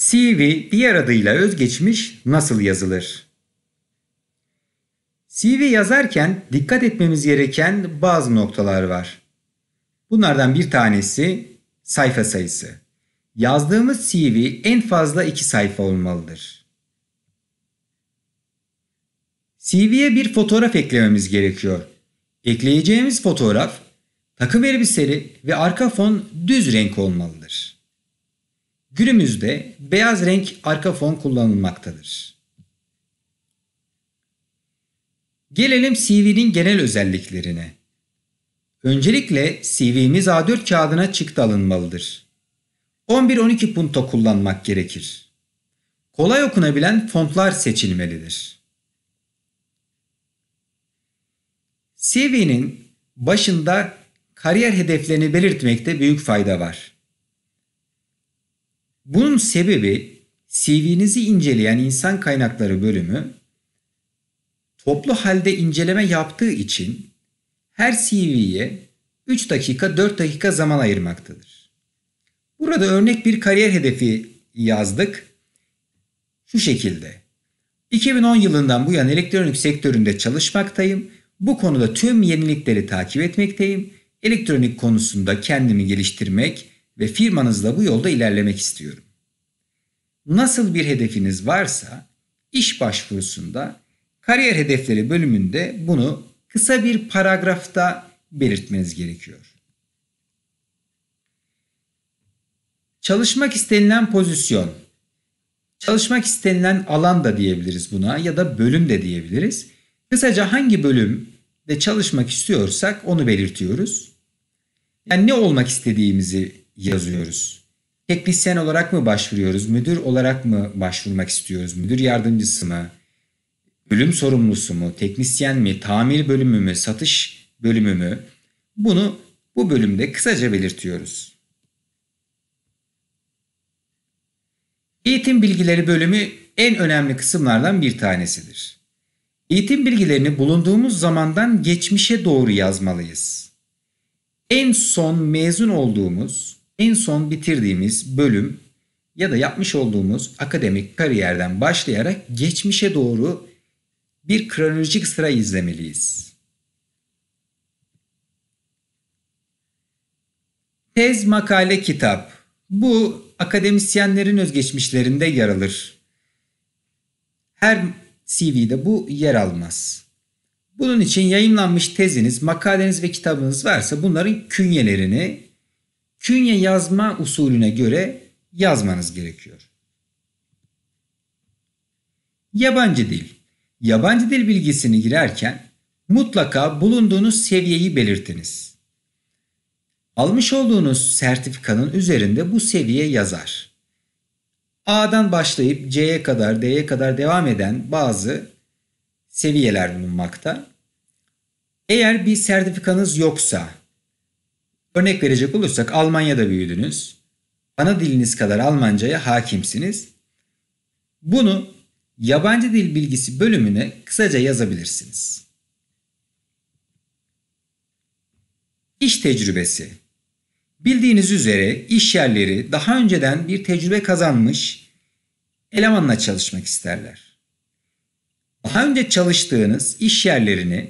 CV diğer adıyla özgeçmiş nasıl yazılır? CV yazarken dikkat etmemiz gereken bazı noktalar var. Bunlardan bir tanesi sayfa sayısı. Yazdığımız CV en fazla 2 sayfa olmalıdır. CV'ye bir fotoğraf eklememiz gerekiyor. Ekleyeceğimiz fotoğraf takım elbiseli ve arka fon düz renk olmalıdır. Günümüzde beyaz renk arka fon kullanılmaktadır. Gelelim CV'nin genel özelliklerine. Öncelikle CV'miz A4 kağıdına çıktı alınmalıdır. 11-12 punto kullanmak gerekir. Kolay okunabilen fontlar seçilmelidir. CV'nin başında kariyer hedeflerini belirtmekte büyük fayda var. Bunun sebebi CV'nizi inceleyen insan kaynakları bölümü toplu halde inceleme yaptığı için her CV'ye 3 dakika 4 dakika zaman ayırmaktadır. Burada örnek bir kariyer hedefi yazdık. Şu şekilde. 2010 yılından bu yana elektronik sektöründe çalışmaktayım. Bu konuda tüm yenilikleri takip etmekteyim. Elektronik konusunda kendimi geliştirmek ve firmanızla bu yolda ilerlemek istiyorum. Nasıl bir hedefiniz varsa iş başvurusunda kariyer hedefleri bölümünde bunu kısa bir paragrafta belirtmeniz gerekiyor. Çalışmak istenilen pozisyon, çalışmak istenilen alan da diyebiliriz buna ya da bölüm de diyebiliriz. Kısaca hangi bölümde çalışmak istiyorsak onu belirtiyoruz. Yani ne olmak istediğimizi yazıyoruz. Teknisyen olarak mı başvuruyoruz, müdür olarak mı başvurmak istiyoruz, müdür yardımcısı mı, bölüm sorumlusu mu, teknisyen mi, tamir bölümü mü, satış bölümü mü? Bunu bu bölümde kısaca belirtiyoruz. Eğitim bilgileri bölümü en önemli kısımlardan bir tanesidir. Eğitim bilgilerini bulunduğumuz zamandan geçmişe doğru yazmalıyız. En son mezun olduğumuz, en son bitirdiğimiz bölüm ya da yapmış olduğumuz akademik kariyerden başlayarak geçmişe doğru bir kronolojik sıra izlemeliyiz. Tez, makale, kitap. Bu akademisyenlerin özgeçmişlerinde yer alır. Her CV'de bu yer almaz. Bunun için yayımlanmış teziniz, makaleniz ve kitabınız varsa bunların künyelerini künye yazma usulüne göre yazmanız gerekiyor. Yabancı dil. Yabancı dil bilgisini girerken mutlaka bulunduğunuz seviyeyi belirtiniz. Almış olduğunuz sertifikanın üzerinde bu seviye yazar. A'dan başlayıp C'ye kadar, D'ye kadar devam eden bazı seviyeler bulunmakta. Eğer bir sertifikanız yoksa, örnek verecek olursak Almanya'da büyüdünüz, ana diliniz kadar Almanca'ya hakimsiniz. Bunu yabancı dil bilgisi bölümüne kısaca yazabilirsiniz. İş tecrübesi. Bildiğiniz üzere iş yerleri daha önceden bir tecrübe kazanmış elemanla çalışmak isterler. Daha önce çalıştığınız iş yerlerini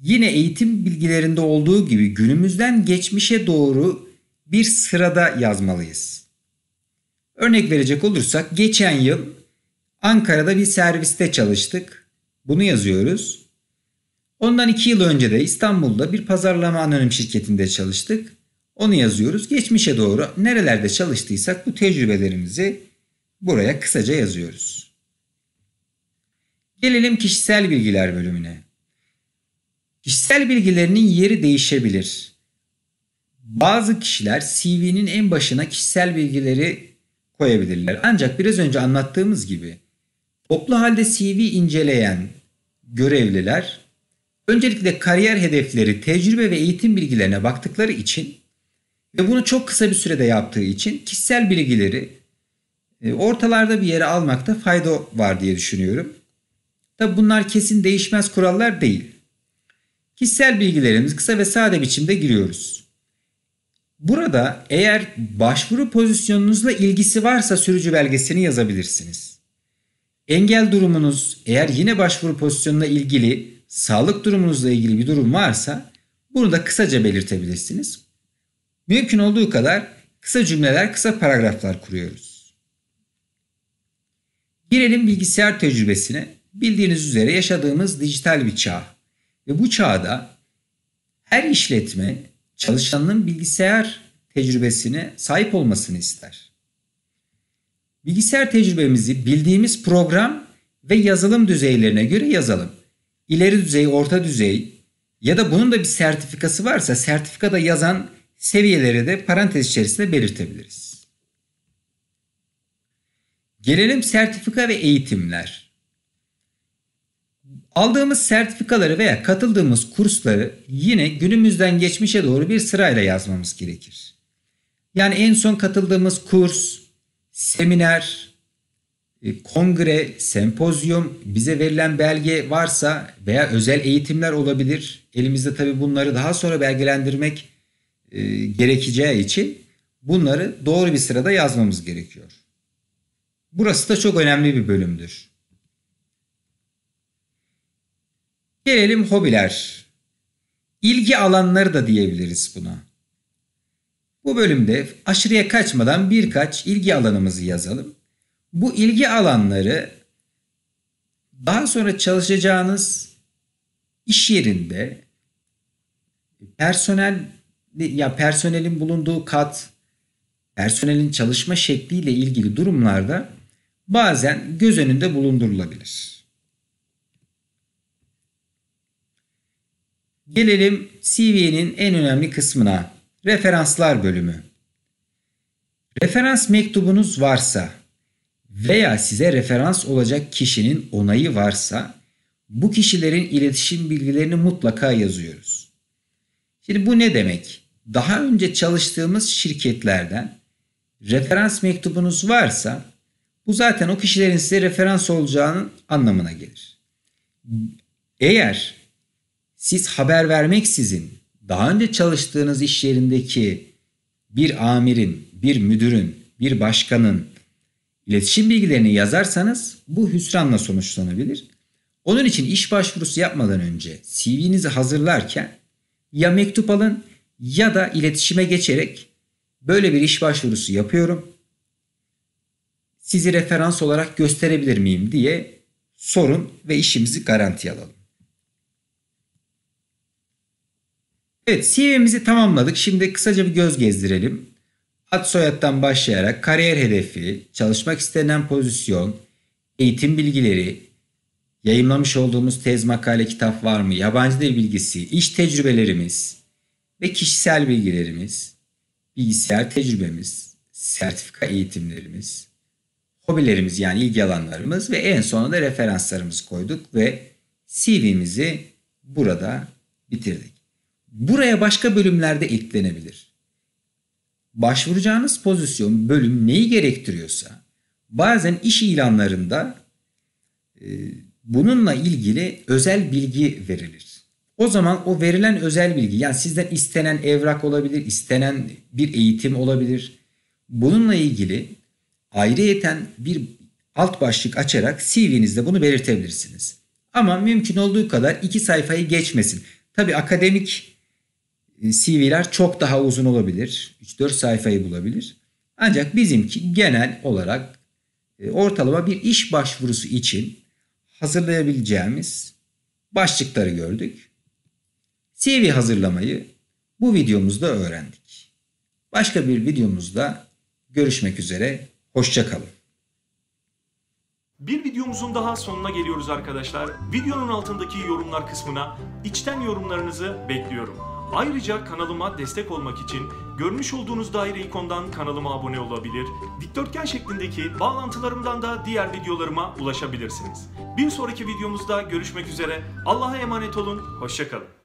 yine eğitim bilgilerinde olduğu gibi günümüzden geçmişe doğru bir sırada yazmalıyız. Örnek verecek olursak geçen yıl Ankara'da bir serviste çalıştık. Bunu yazıyoruz. Ondan 2 yıl önce de İstanbul'da bir pazarlama anonim şirketinde çalıştık. Onu yazıyoruz. Geçmişe doğru nerelerde çalıştıysak bu tecrübelerimizi buraya kısaca yazıyoruz. Gelelim kişisel bilgiler bölümüne. Kişisel bilgilerinin yeri değişebilir. Bazı kişiler CV'nin en başına kişisel bilgileri koyabilirler. Ancak biraz önce anlattığımız gibi toplu halde CV inceleyen görevliler öncelikle kariyer hedefleri, tecrübe ve eğitim bilgilerine baktıkları için ve bunu çok kısa bir sürede yaptığı için kişisel bilgileri ortalarda bir yere almakta fayda var diye düşünüyorum. Tabi bunlar kesin değişmez kurallar değil. Kişisel bilgilerimizi kısa ve sade biçimde giriyoruz. Burada eğer başvuru pozisyonunuzla ilgisi varsa sürücü belgesini yazabilirsiniz. Engel durumunuz, eğer yine başvuru pozisyonuna ilgili, sağlık durumunuzla ilgili bir durum varsa bunu da kısaca belirtebilirsiniz. Mümkün olduğu kadar kısa cümleler, kısa paragraflar kuruyoruz. Girelim bilgisayar tecrübesine. Bildiğiniz üzere yaşadığımız dijital bir çağ ve bu çağda her işletme çalışanının bilgisayar tecrübesine sahip olmasını ister. Bilgisayar tecrübemizi bildiğimiz program ve yazılım düzeylerine göre yazalım. İleri düzey, orta düzey ya da bunun da bir sertifikası varsa sertifikada yazan seviyeleri de parantez içerisinde belirtebiliriz. Gelelim sertifika ve eğitimler. Aldığımız sertifikaları veya katıldığımız kursları yine günümüzden geçmişe doğru bir sırayla yazmamız gerekir. Yani en son katıldığımız kurs, seminer, kongre, sempozyum, bize verilen belge varsa veya özel eğitimler olabilir. Elimizde tabii bunları daha sonra belgelendirmek gerekeceği için bunları doğru bir sırada yazmamız gerekiyor. Burası da çok önemli bir bölümdür. Gelelim hobiler. İlgi alanları da diyebiliriz buna. Bu bölümde aşırıya kaçmadan birkaç ilgi alanımızı yazalım. Bu ilgi alanları daha sonra çalışacağınız iş yerinde personelin bulunduğu kat, personelin çalışma şekliyle ilgili durumlarda bazen göz önünde bulundurulabilir. Gelelim CV'nin en önemli kısmına, referanslar bölümü. Referans mektubunuz varsa veya size referans olacak kişinin onayı varsa bu kişilerin iletişim bilgilerini mutlaka yazıyoruz. Şimdi bu ne demek? Daha önce çalıştığımız şirketlerden referans mektubunuz varsa bu zaten o kişilerin size referans olacağının anlamına gelir. Eğer siz haber vermeksizin daha önce çalıştığınız iş yerindeki bir amirin, bir müdürün, bir başkanın iletişim bilgilerini yazarsanız bu hüsranla sonuçlanabilir. Onun için iş başvurusu yapmadan önce CV'nizi hazırlarken ya mektup alın ya da iletişime geçerek böyle bir iş başvurusu yapıyorum, sizi referans olarak gösterebilir miyim diye sorun ve işimizi garantiye alalım. Evet, CV'mizi tamamladık. Şimdi kısaca bir göz gezdirelim. Ad soyaddan başlayarak kariyer hedefi, çalışmak istenen pozisyon, eğitim bilgileri, yayımlamış olduğumuz tez, makale, kitap var mı, yabancı dil bilgisi, iş tecrübelerimiz ve kişisel bilgilerimiz, bilgisayar tecrübemiz, sertifika eğitimlerimiz, hobilerimiz yani ilgi alanlarımız ve en sonunda da referanslarımızı koyduk ve CV'mizi burada bitirdik. Buraya başka bölümlerde eklenebilir. Başvuracağınız pozisyon, bölüm neyi gerektiriyorsa bazen iş ilanlarında bununla ilgili özel bilgi verilir. O zaman o verilen özel bilgi, yani sizden istenen evrak olabilir, istenen bir eğitim olabilir. Bununla ilgili ayrıyeten bir alt başlık açarak CV'nizde bunu belirtebilirsiniz. Ama mümkün olduğu kadar 2 sayfayı geçmesin. Tabii akademik CV'ler çok daha uzun olabilir. 3-4 sayfayı bulabilir. Ancak bizimki genel olarak ortalama bir iş başvurusu için hazırlayabileceğimiz başlıkları gördük. CV hazırlamayı bu videomuzda öğrendik. Başka bir videomuzda görüşmek üzere. Hoşça kalın. Bir videomuzun daha sonuna geliyoruz arkadaşlar. Videonun altındaki yorumlar kısmına içten yorumlarınızı bekliyorum. Ayrıca kanalıma destek olmak için görmüş olduğunuz daire ikondan kanalıma abone olabilir, dikdörtgen şeklindeki bağlantılarımdan da diğer videolarıma ulaşabilirsiniz. Bir sonraki videomuzda görüşmek üzere. Allah'a emanet olun, hoşça kalın.